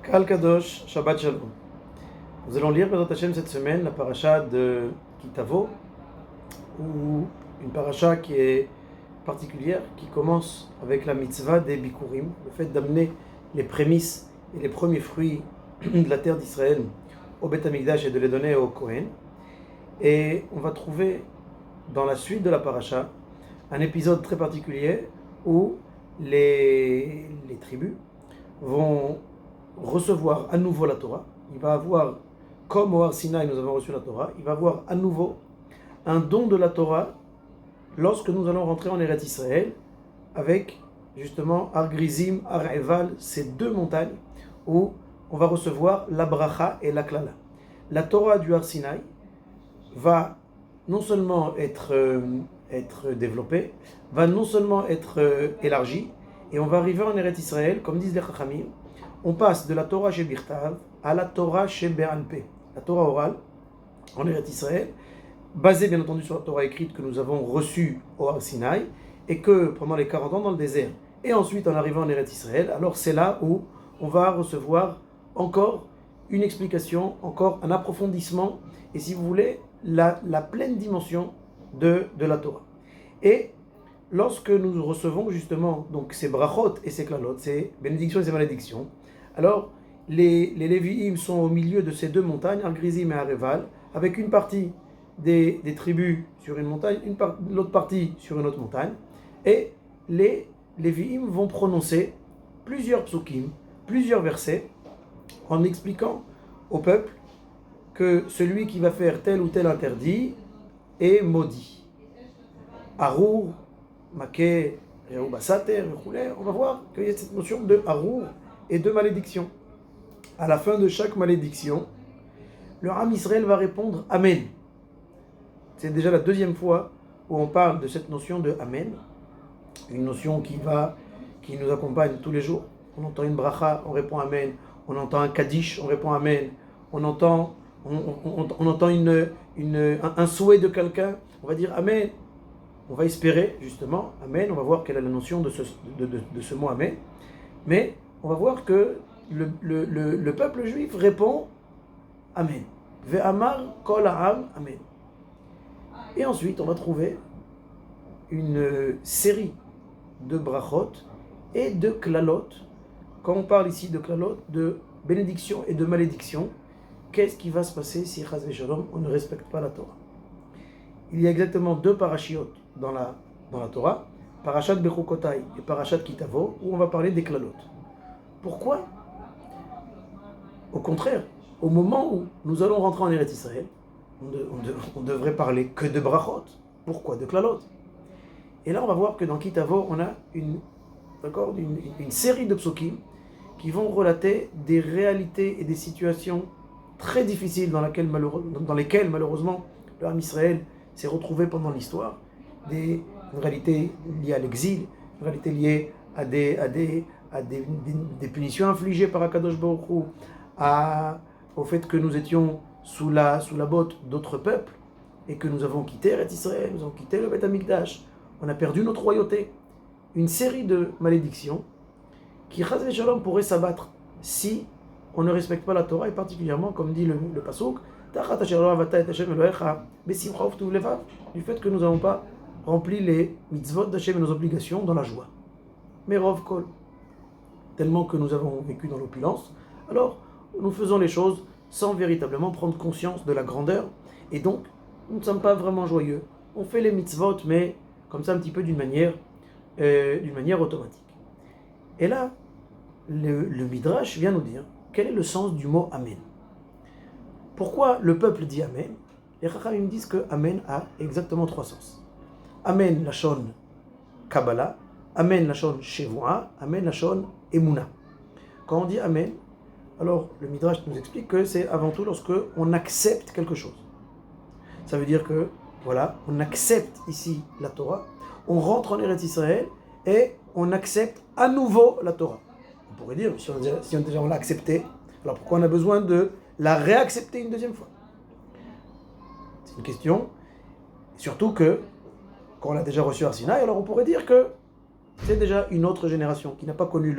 Kal Kadosh, Shabbat Shalom. Nous allons lire Bezrat Hashem cette semaine la paracha de Kitavo, ou une paracha qui est particulière, qui commence avec la mitzvah des Bikurim, le fait d'amener les prémices et les premiers fruits de la terre d'Israël au Beth Amikdash et de les donner au Kohen. Et on va trouver dans la suite de la paracha un épisode très particulier où les tribus vont recevoir à nouveau la Torah. Il va avoir, comme au Har Sinaï nous avons reçu la Torah, il va avoir à nouveau un don de la Torah lorsque nous allons rentrer en Eretz Israël avec justement Har Grizim, Har Eval, ces deux montagnes où on va recevoir la bracha et la klala. La Torah du Har Sinaï va non seulement être développée, va non seulement être élargie, et on va arriver en Eretz Israël, comme disent les Chachamim, on passe de la Torah chez Birtav à la Torah chez Be'alpé, la Torah orale en Eretz Israël, basée bien entendu sur la Torah écrite que nous avons reçue au Har Sinaï, et que pendant les 40 ans dans le désert, et ensuite en arrivant en Eretz Israël, alors c'est là où on va recevoir encore une explication, encore un approfondissement, et si vous voulez, la pleine dimension de la Torah. Et lorsque nous recevons justement donc ces brachot et ces klalot, ces bénédictions et ces malédictions, alors les Lévi'im sont au milieu de ces deux montagnes, Har Grizim et Har Eval, avec une partie des tribus sur une montagne, l'autre partie sur une autre montagne, et les Lévi'im vont prononcer plusieurs psukim, plusieurs versets, en expliquant au peuple que celui qui va faire tel ou tel interdit est maudit. Arour, Maké, Reoubasater, on va voir qu'il y a cette notion de Harour et de malédiction. À la fin de chaque malédiction, le Ham Israël va répondre Amen. C'est déjà la deuxième fois où on parle de cette notion de Amen, une notion qui nous accompagne tous les jours. On entend une bracha, on répond Amen. On entend un Kaddish, on répond Amen. On entend un souhait de quelqu'un, on va dire Amen. On va espérer, justement, Amen, on va voir quelle est la notion de ce mot Amen. Mais on va voir que le peuple juif répond Amen. Ve'amar kol ha'am Amen. Et ensuite, on va trouver une série de brachot et de klalot. Quand on parle ici de klalot, de bénédiction et de malédiction, qu'est-ce qui va se passer si, chas v'shalom, on ne respecte pas la Torah? Il y a exactement deux parashiot dans la Torah, Parashat Bechukotai et Parashat Kitavo, où on va parler des klalot. Pourquoi? Au contraire, au moment où nous allons rentrer en Eretz Israël, on devrait parler que de brachot. Pourquoi de klalot? Et là, on va voir que dans Kitavo, on a une série de psukim qui vont relater des réalités et des situations très difficiles dans lesquelles malheureusement le Ham Israël s'est retrouvé pendant l'histoire, une réalité liée à l'exil, une réalité liée à des punitions infligées par Akadosh Baruch Hu, au fait que nous étions sous la botte d'autres peuples et que nous avons quitté Eretz Israël, nous avons quitté le Beth Amikdash, on a perdu notre royauté. Une série de malédictions qui, chas v'shalom, pourraient s'abattre si on ne respecte pas la Torah, et particulièrement, comme dit le pasuk, du fait que nous n'avons pas rempli les mitzvot d'Hashem et nos obligations dans la joie. Mais rov kol, tellement que nous avons vécu dans l'opulence, alors nous faisons les choses sans véritablement prendre conscience de la grandeur, et donc nous ne sommes pas vraiment joyeux. On fait les mitzvot, mais comme ça un petit peu d'une manière automatique. Et là, le Midrash vient nous dire quel est le sens du mot Amen. Pourquoi le peuple dit Amen? Les Chachamim disent que Amen a exactement trois sens. Amen lashon Kabbalah, Amen lashon Shevuah, Amen lashon Emuna. Quand on dit Amen, alors le Midrash nous explique que c'est avant tout lorsque on accepte quelque chose. Ça veut dire que, voilà, on accepte ici la Torah, on rentre en Eretz Israël et on accepte à nouveau la Torah. On pourrait dire, si on l'a acceptée, alors pourquoi on a besoin de la réaccepter une deuxième fois? C'est une question, surtout que, quand on l'a déjà reçu Har Sinaï, alors on pourrait dire que c'est déjà une autre génération qui n'a pas connu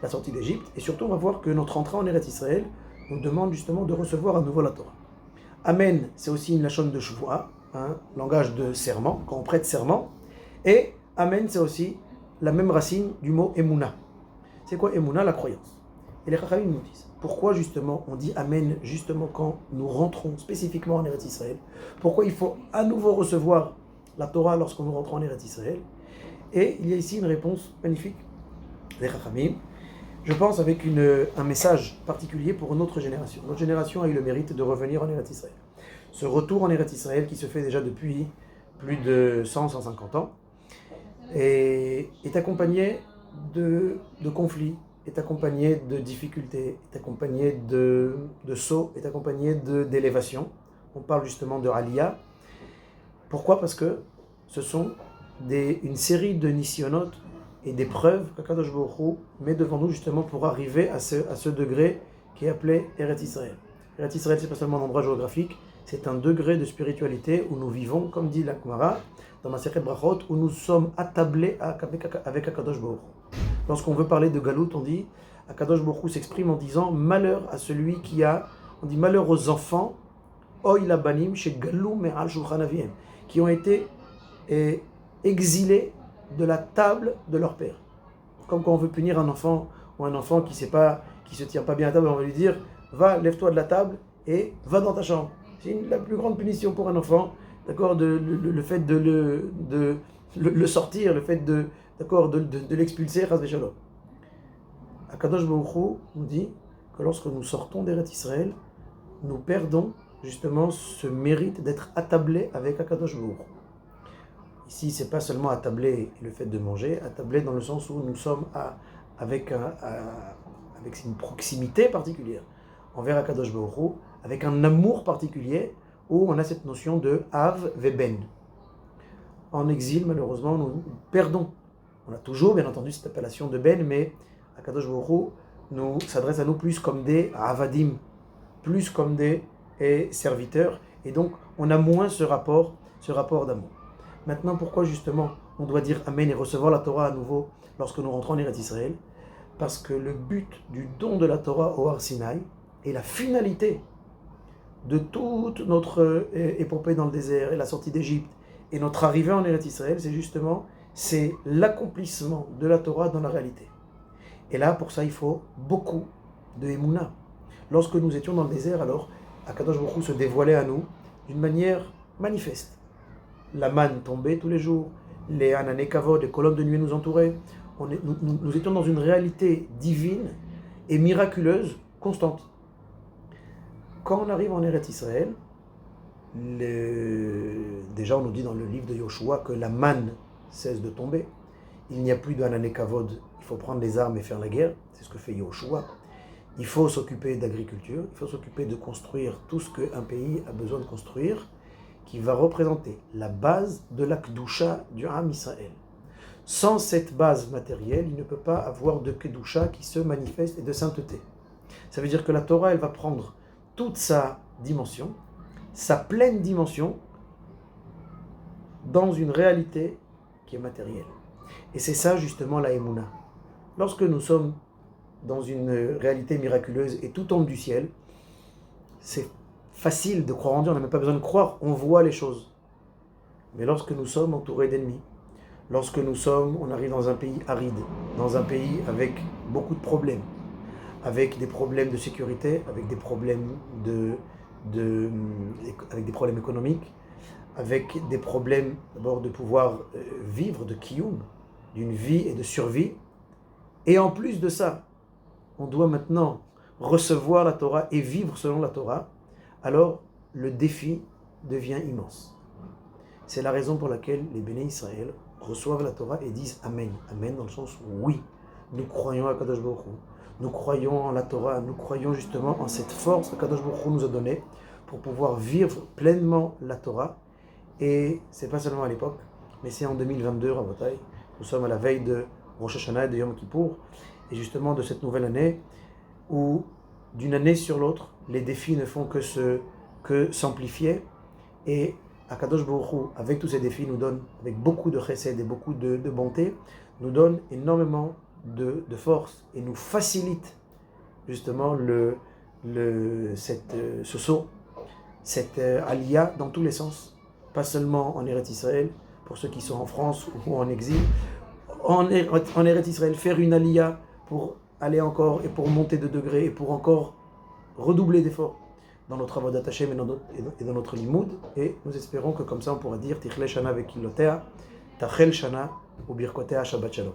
la sortie d'Égypte, et surtout on va voir que notre entrée en Eretz Israël nous demande justement de recevoir à nouveau la Torah. Amen, c'est aussi une lachon de Shvoa, langage de serment, quand on prête serment, et Amen, c'est aussi la même racine du mot Emouna. C'est quoi Emouna? La croyance. Et les Chachamim nous disent, pourquoi justement on dit Amen justement quand nous rentrons spécifiquement en Eretz Israël? Pourquoi il faut à nouveau recevoir la Torah lorsqu'on nous rentre en Eretz Israël? Et il y a ici une réponse magnifique des Chachamim, je pense avec un message particulier pour notre génération. Notre génération a eu le mérite de revenir en Eretz Israël. Ce retour en Eretz Israël qui se fait déjà depuis plus de 100-150 ans et est accompagné de conflits, est accompagné de difficultés, est accompagné de sauts, est accompagné d'élévation. On parle justement de Aliyah. Pourquoi? Parce que ce sont une série de nisyonot et d'épreuves qu'Akadosh Baruch Hu met devant nous justement pour arriver à ce degré qui est appelé Eretz Israël. Eretz Israël, c'est pas seulement un endroit géographique, c'est un degré de spiritualité où nous vivons, comme dit la Gemara, dans Masechet Brachot, où nous sommes attablés avec Akadosh Baruch Hu. Lorsqu'on veut parler de Galout, on dit, Akadosh Baruch Hu s'exprime en disant, malheur à celui qui a, on dit malheur aux enfants, Oy labanim chez Galou me'al shulchan aviem, qui ont été exilés de la table de leur père. Comme quand on veut punir un enfant ou un enfant qui se tient pas bien à table, on va lui dire va, lève-toi de la table et va dans ta chambre. C'est la plus grande punition pour un enfant, d'accord, le fait de le sortir, le fait de l'expulser, chas v'shalom. Akadosh Baruch Hu nous dit que lorsque nous sortons d'Eretz Israël, nous perdons justement ce mérite d'être attablés avec Akadosh Baruch Hu. Ici, c'est pas seulement attablé le fait de manger, attablé dans le sens où nous sommes avec une proximité particulière envers Akadosh Baruch Hu, avec un amour particulier où on a cette notion de Av Veben. En exil, malheureusement, nous perdons. On a toujours, bien entendu, cette appellation de Ben, mais Akadosh Baruch Hu nous s'adresse à nous plus comme des Avadim, plus comme des serviteurs, et donc on a moins ce rapport d'amour. Maintenant, pourquoi justement on doit dire Amen et recevoir la Torah à nouveau lorsque nous rentrons en Eretz Israël? Parce que le but du don de la Torah au Har Sinaï et la finalité de toute notre épopée dans le désert et la sortie d'Égypte et notre arrivée en Eretz Israël, c'est l'accomplissement de la Torah dans la réalité. Et là, pour ça, il faut beaucoup de Emouna. Lorsque nous étions dans le désert, alors Akadosh Baruch Hu se dévoilait à nous d'une manière manifeste. La manne tombait tous les jours, les anané kavod, les colonnes de nuée nous entouraient. Nous étions dans une réalité divine et miraculeuse, constante. Quand on arrive en Eretz Israël, déjà on nous dit dans le livre de Yoshua que la manne cesse de tomber. Il n'y a plus de anané kavod, il faut prendre les armes et faire la guerre. C'est ce que fait Yoshua. Il faut s'occuper d'agriculture, il faut s'occuper de construire tout ce qu'un pays a besoin de construire, qui va représenter la base de la Kedusha du Am Israël. Sans cette base matérielle, il ne peut pas avoir de Kedusha qui se manifeste et de sainteté. Ça veut dire que la Torah, elle va prendre toute sa dimension, sa pleine dimension, dans une réalité qui est matérielle. Et c'est ça justement la Emouna. Lorsque nous sommes dans une réalité miraculeuse et tout tombe du ciel, c'est facile de croire en Dieu, on n'a même pas besoin de croire, on voit les choses. Mais lorsque nous sommes entourés d'ennemis, lorsque on arrive dans un pays aride, dans un pays avec beaucoup de problèmes, avec des problèmes de sécurité, avec des problèmes avec des problèmes économiques, avec des problèmes d'abord de pouvoir vivre de kiyum, d'une vie et de survie, et en plus de ça, on doit maintenant recevoir la Torah et vivre selon la Torah, alors le défi devient immense. C'est la raison pour laquelle les Béné Israël reçoivent la Torah et disent Amen. Amen dans le sens où oui, nous croyons à Kadosh Baruch Hu, nous croyons en la Torah, nous croyons justement en cette force que Kadosh Baruch Hu nous a donnée pour pouvoir vivre pleinement la Torah. Et c'est pas seulement à l'époque, mais c'est en 2022, Rabotai. Nous sommes à la veille de Rosh Hashanah et de Yom Kippour, et justement de cette nouvelle année où d'une année sur l'autre, les défis ne font que s'amplifier, et Akadosh Baruch Hu, avec tous ces défis, nous donne, avec beaucoup de chesed et beaucoup de bonté, nous donne énormément de force et nous facilite justement ce saut, cette aliyah dans tous les sens, pas seulement en Eretz Israël, pour ceux qui sont en France ou en exil, en Eretz Israël, faire une aliyah pour aller encore et pour monter de degré et pour encore redoubler d'efforts dans notre avodat Hashem et dans notre limoud. Et nous espérons que comme ça on pourra dire Tichle Shana vekilotea, Tachel Shana ou Birkotea Shabbat Shalom.